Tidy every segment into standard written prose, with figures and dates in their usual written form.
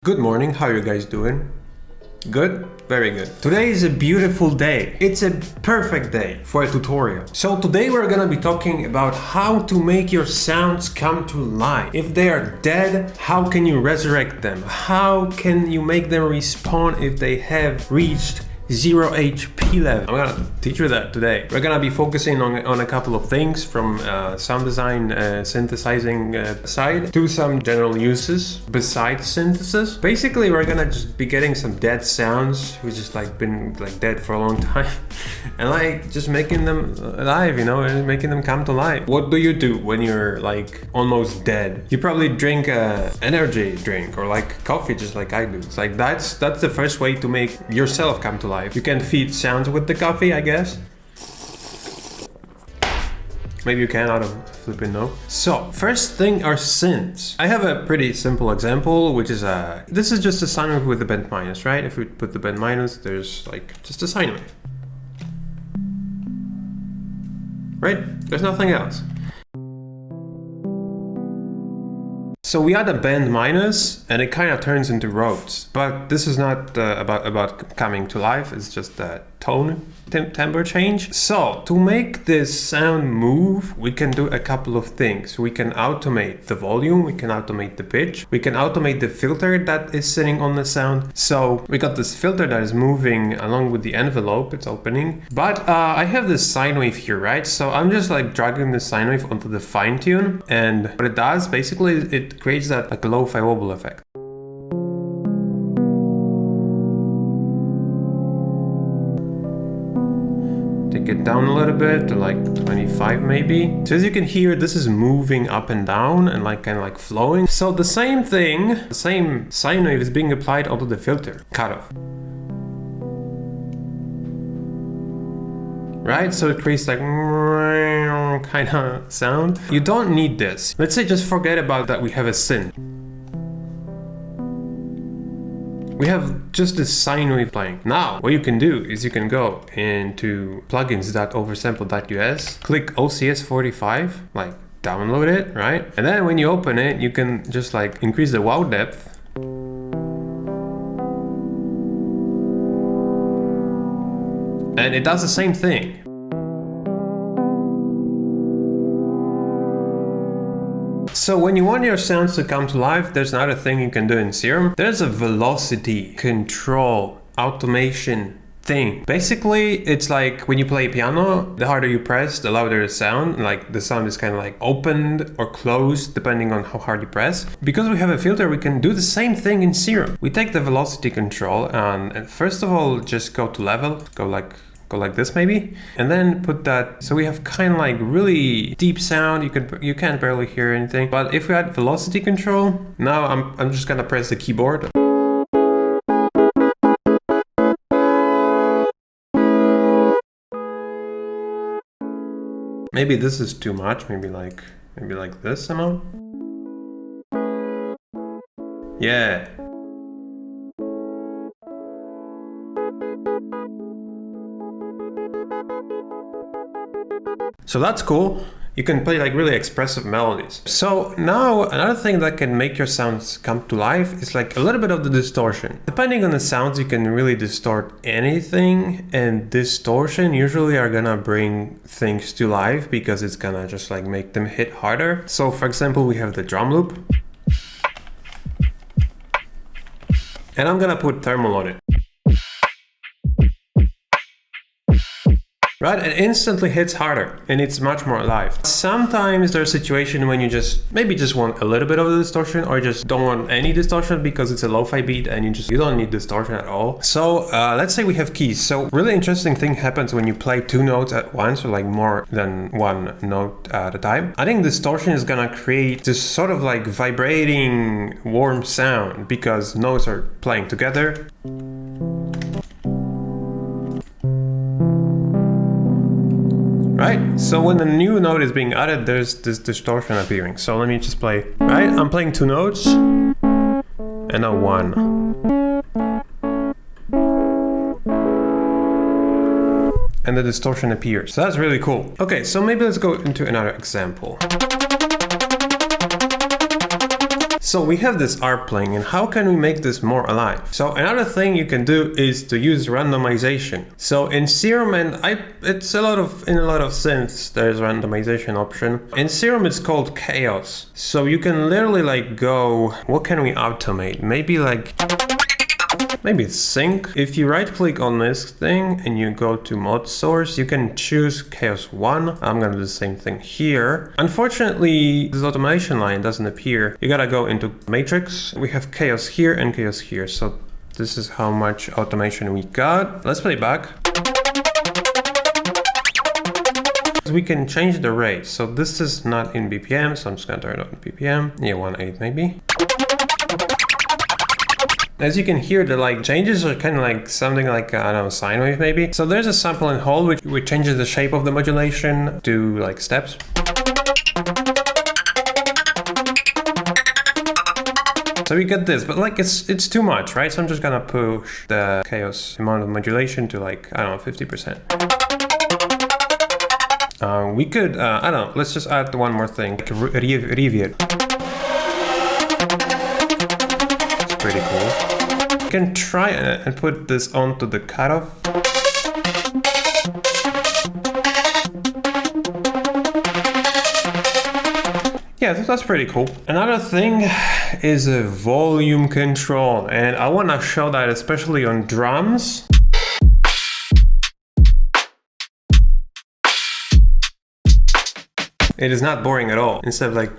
Good morning, how are you guys doing? Good? Very good. Today is a beautiful day. It's a perfect day for a tutorial. So today we're gonna be talking about how to make your sounds come to life. If they are dead, how can you resurrect them? How can you make them respawn if they have reached 0 HP level? I'm gonna teach you that today. We're gonna be focusing on a couple of things from sound design, synthesizing side to some general uses besides synthesis. Basically, we're gonna just be getting some dead sounds which just been dead for a long time and just making them alive, you know, and making them come to life. What do you do when you're almost dead? You probably drink a energy drink or coffee, just like I do. It's that's the first way to make yourself come to life. You can feed sounds with the coffee, I guess. Maybe you can, I don't flipping know. So, first thing are synths. I have a pretty simple example, which is this is just a sine wave with a bend minus, right? If we put the bend minus, there's just a sine wave. Right? There's nothing else. So we add a bend minus and it kind of turns into Rhodes, but this is not about coming to life, it's just a tone timbre change. So to make this sound move, we can do a couple of things. We can automate the volume, we can automate the pitch, we can automate the filter that is sitting on the sound. So we got this filter that is moving along with the envelope, it's opening. But I have this sine wave here, right? So I'm just dragging the sine wave onto the fine tune, and what it does, basically, it creates that lo-fi wobble effect. Take it down a little bit to 25 maybe. So as you can hear, this is moving up and down and kind of flowing. So the same thing, the same sine wave is being applied onto the filter cutoff. Right, so it creates kind of sound. You don't need this. Let's say just forget about that we have a synth. We have just this sine wave playing. Now, what you can do is you can go into plugins.oversample.us, click OCS 45, download it, right? And then when you open it, you can just increase the wow depth. And it does the same thing. So when you want your sounds to come to life, there's another thing you can do in Serum. There's a velocity control automation thing. Basically, it's when you play piano, the harder you press, the louder the sound. The sound is kind of opened or closed depending on how hard you press. Because we have a filter, we can do the same thing in Serum. We take the velocity control and first of all, just go to level, go like this maybe, and then put that, so we have kind of really deep sound. You can't barely hear anything. But if we add velocity control, now I'm just gonna press the keyboard. Maybe this is too much. Maybe like this amount. Yeah. So that's cool. You can play really expressive melodies. So now another thing that can make your sounds come to life is a little bit of the distortion. Depending on the sounds, you can really distort anything, and distortion usually are gonna bring things to life because it's gonna just make them hit harder. So for example, we have the drum loop. And I'm gonna put thermal on it. Right, it instantly hits harder and it's much more alive. Sometimes there's a situation when you maybe just want a little bit of the distortion, or just don't want any distortion because it's a lo-fi beat and you don't need distortion at all. So let's say we have keys. So really interesting thing happens when you play two notes at once, or more than one note at a time. I think distortion is gonna create this sort of vibrating warm sound because notes are playing together. Right, so when the new note is being added, there's this distortion appearing. So let me just play, right? I'm playing two notes and a one. And the distortion appears. So that's really cool. Okay, so maybe let's go into another example. So we have this art playing, and how can we make this more alive? So another thing you can do is to use randomization. So in Serum, and it's in a lot of synths, there's randomization option. In Serum it's called chaos. So you can literally like go, what can we automate? Maybe it's sync. If you right click on this thing and you go to mod source, you can choose chaos 1. I'm gonna do the same thing here. Unfortunately, this automation line doesn't appear. You gotta go into matrix. We have chaos here and chaos here. So this is how much automation we got. Let's play back. We can change the rate. So this is not in BPM, so I'm just gonna turn it on BPM. Yeah, 1.8 maybe. As you can hear, the like changes are kind of like something like, I don't know, sine wave maybe. So there's a sample and hold which changes the shape of the modulation to like steps. So we get this, but like it's too much, right? So I'm just gonna push the chaos amount of modulation to like, I don't know, 50%. We could, I don't know, let's just add one more thing, like reverb. It's pretty cool. You can try and put this onto the cutoff. Yeah, that's pretty cool. Another thing is a volume control, and I want to show that especially on drums. It is not boring at all. Instead of like,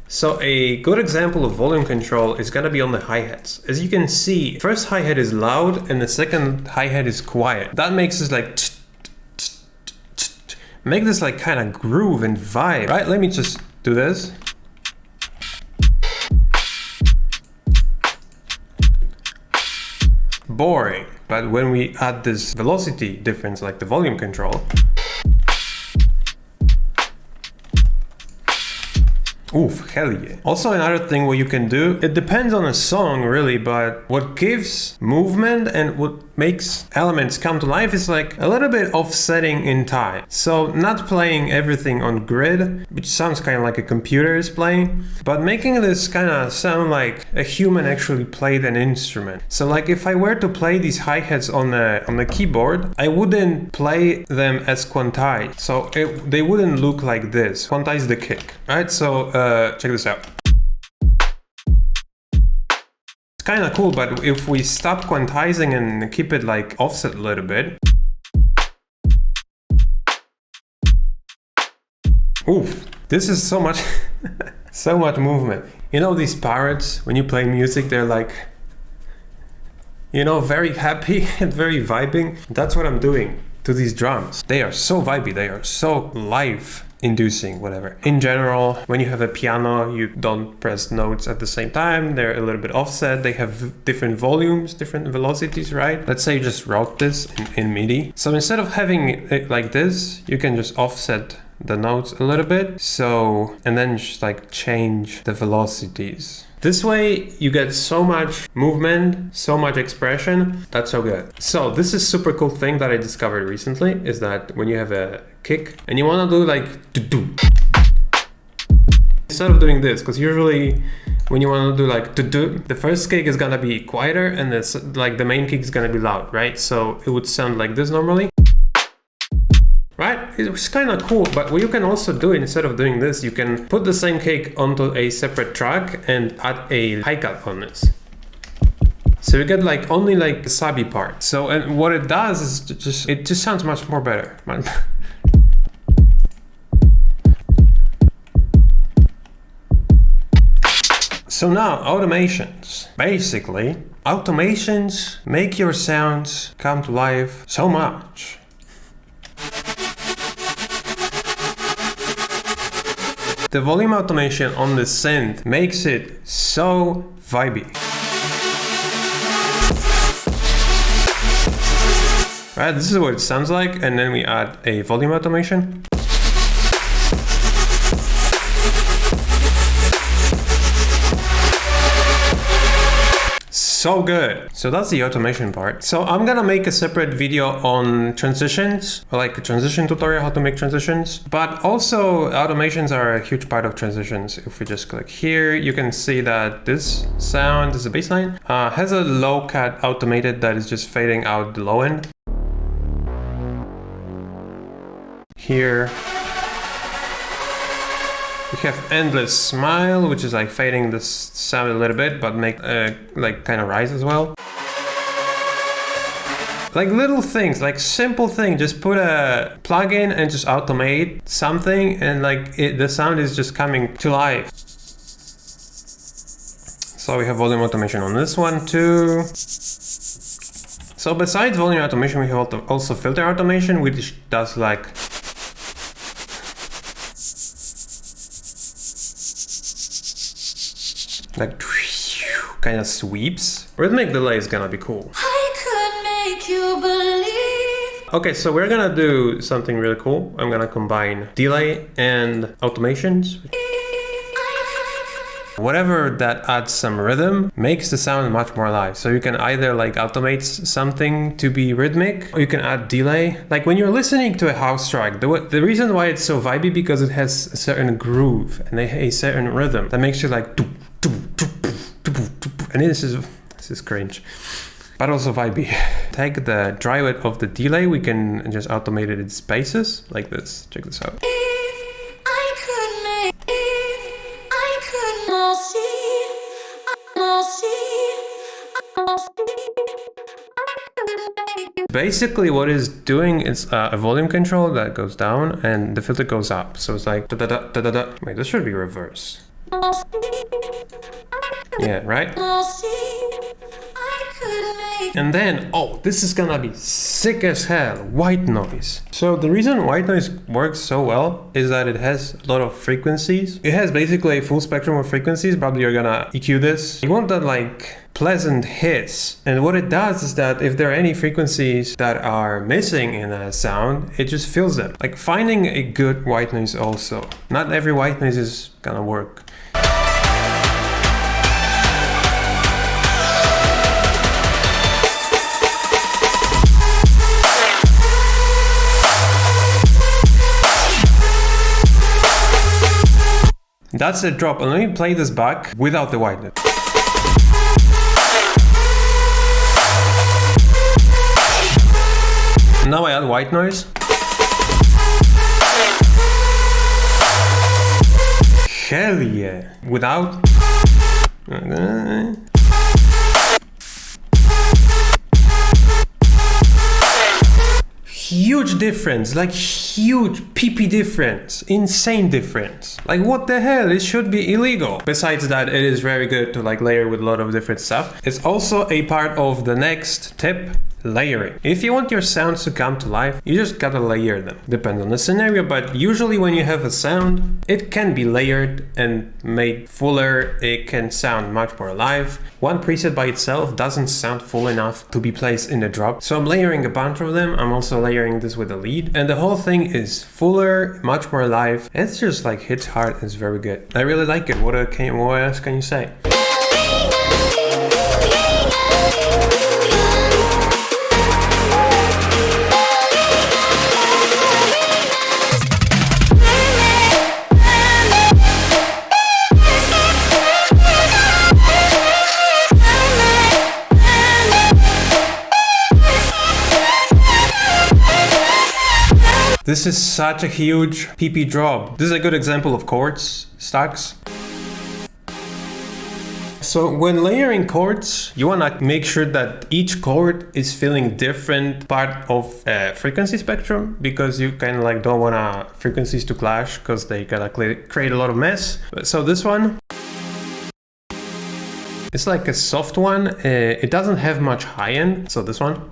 so a good example of volume control is gonna be on the hi-hats. As you can see, first hi-hat is loud and the second hi-hat is quiet. That makes this like, make this like kind of groove and vibe, right? Let me just do this. Boring. But when we add this velocity difference, like the volume control, oof, hell yeah. Also another thing what you can do, it depends on a song really, but what gives movement and what makes elements come to life is like a little bit offsetting in time. So not playing everything on grid, which sounds kind of like a computer is playing, but making this kind of sound like a human actually played an instrument. So like if I were to play these hi-hats on the keyboard, I wouldn't play them as quantized. So they wouldn't look like this. Quantize the kick, right? So check this out. It's kind of cool, but if we stop quantizing and keep it like offset a little bit. Oof, this is so much, so much movement. You know these parrots, when you play music, they're like, you know, very happy and very vibing. That's what I'm doing to these drums. They are so vibey, they are so live inducing, whatever. In general, when you have a piano, you don't press notes at the same time. They're a little bit offset. They have different volumes, different velocities, right? Let's say you just wrote this in MIDI. So instead of having it like this, you can just offset the notes a little bit. So, and then just like change the velocities. This way you get so much movement, so much expression. That's so good. So this is super cool thing that I discovered recently is that when you have a kick and you want to do like do-do, instead of doing this, because usually when you want to do like do-do, the first kick is gonna be quieter and this like the main kick is gonna be loud, right? So it would sound like this normally. Right? It was kind of cool, but what you can also do instead of doing this, you can put the same kick onto a separate track and add a hi-hat on this. So you get like only like the sabi part. So, and what it does is it just sounds much more better. So now automations. Basically, automations make your sounds come to life so much. The volume automation on the synth makes it so vibey. Right, this is what it sounds like, and then we add a volume automation. so good. So that's the automation part. So I'm gonna make a separate video on transitions, like a transition tutorial, how to make transitions. But also automations are a huge part of transitions. If we just click here, you can see that this sound is a bassline, has a low cut automated that is just fading out the low end. Here we have endless smile, which is like fading this sound a little bit, but make like kind of rise as well. Like little things, like simple thing, just put a plugin and just automate something, and like the sound is just coming to life. So we have volume automation on this one too. So besides volume automation, we have also filter automation, which does like kind of sweeps. Rhythmic delay is gonna be cool. I could make you believe. Okay, so we're gonna do something really cool. I'm gonna combine delay and automations. Whatever that adds some rhythm makes the sound much more alive. So you can either like automate something to be rhythmic, or you can add delay. Like when you're listening to a house track, the reason why it's so vibey because it has a certain groove and a certain rhythm that makes you like doo, doo, doo, doo, doo, doo, doo. And this is cringe, but also vibey. Take the dry wet of the delay, we can just automate it in spaces like this. Check this out. Basically what it's doing is a volume control that goes down and the filter goes up. So it's like da da da da da da. Wait, this should be reverse. Yeah, right? And then, oh, this is gonna be sick as hell, white noise. So the reason white noise works so well is that it has a lot of frequencies. It has basically a full spectrum of frequencies. Probably you're gonna EQ this. You want that like pleasant hiss. And what it does is that if there are any frequencies that are missing in a sound, it just fills them. Like finding a good white noise also. Not every white noise is gonna work. That's the drop, and let me play this back without the white noise. Now I add white noise. Hell yeah! Without. Huge difference, like huge PP difference, insane difference. Like what the hell, it should be illegal. Besides that, it is very good to like layer with a lot of different stuff. It's also a part of the next tip, layering. If you want your sounds to come to life, you just gotta layer them. Depends on the scenario, but usually when you have a sound, it can be layered and made fuller. It can sound much more alive. One preset by itself doesn't sound full enough to be placed in the drop. So I'm layering a bunch of them. I'm also layering this with a lead, and the whole thing is fuller, much more alive. It's just like hits hard. It's very good. I really like it. What else can you say? This is such a huge PP drop. This is a good example of chords, stacks. So when layering chords, you wanna make sure that each chord is feeling different part of a frequency spectrum, because you kind of like don't wanna frequencies to clash because they gotta create a lot of mess. So this one, it's like a soft one. It doesn't have much high end. So this one,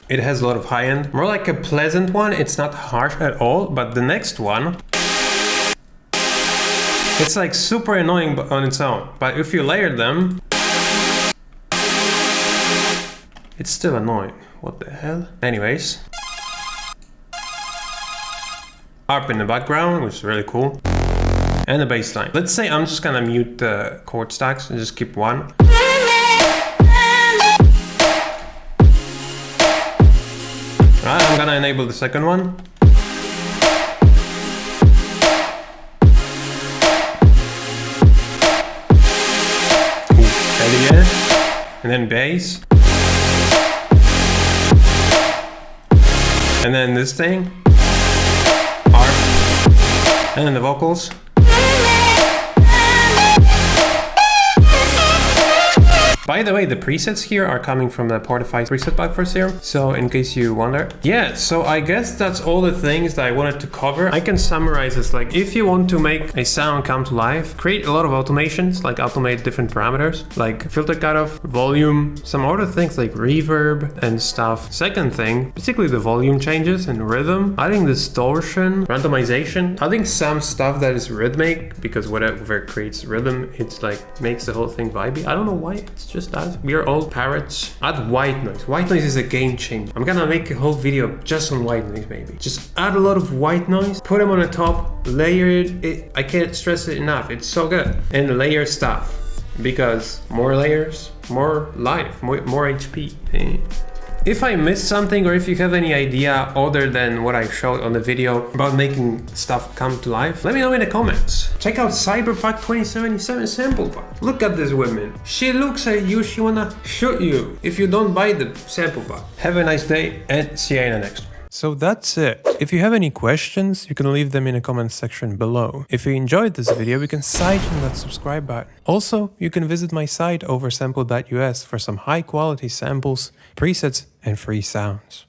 it has a lot of high end, more like a pleasant one. It's not harsh at all, but the next one, it's like super annoying on its own. But if you layer them, it's still annoying. What the hell? Anyways, harp in the background, which is really cool. and the bass line. Let's say I'm just gonna mute the chord stacks and just keep one. Right, I'm gonna enable the second one. Heavier. And then bass. And then this thing. Harp. And then the vocals. By the way, the presets here are coming from the Portify preset pack for Serum, so in case you wonder. Yeah, so I guess that's all the things that I wanted to cover. I can summarize this like, if you want to make a sound come to life, create a lot of automations, like automate different parameters, like filter cutoff, volume, some other things like reverb and stuff. Second thing, particularly the volume changes and rhythm, adding distortion, randomization, adding some stuff that is rhythmic, because whatever creates rhythm, it's like makes the whole thing vibey. I don't know why, it's just us. We are all parrots. Add white noise. White noise is a game changer. I'm gonna make a whole video just on white noise, maybe. Just add a lot of white noise, put them on the top, layer it. I can't stress it enough. It's so good. And layer stuff, because more layers, more life, more HP. If I missed something, or if you have any idea other than what I showed on the video about making stuff come to life, let me know in the comments. Check out CYBERPACK 2077 sample pack. Look at this woman. She looks at you, she wanna shoot you if you don't buy the sample pack. Have a nice day and see you in the next one. So that's it. If you have any questions, you can leave them in the comment section below. If you enjoyed this video, you can side on that subscribe button. Also, you can visit my site over sample.us for some high quality samples, presets, and free sounds.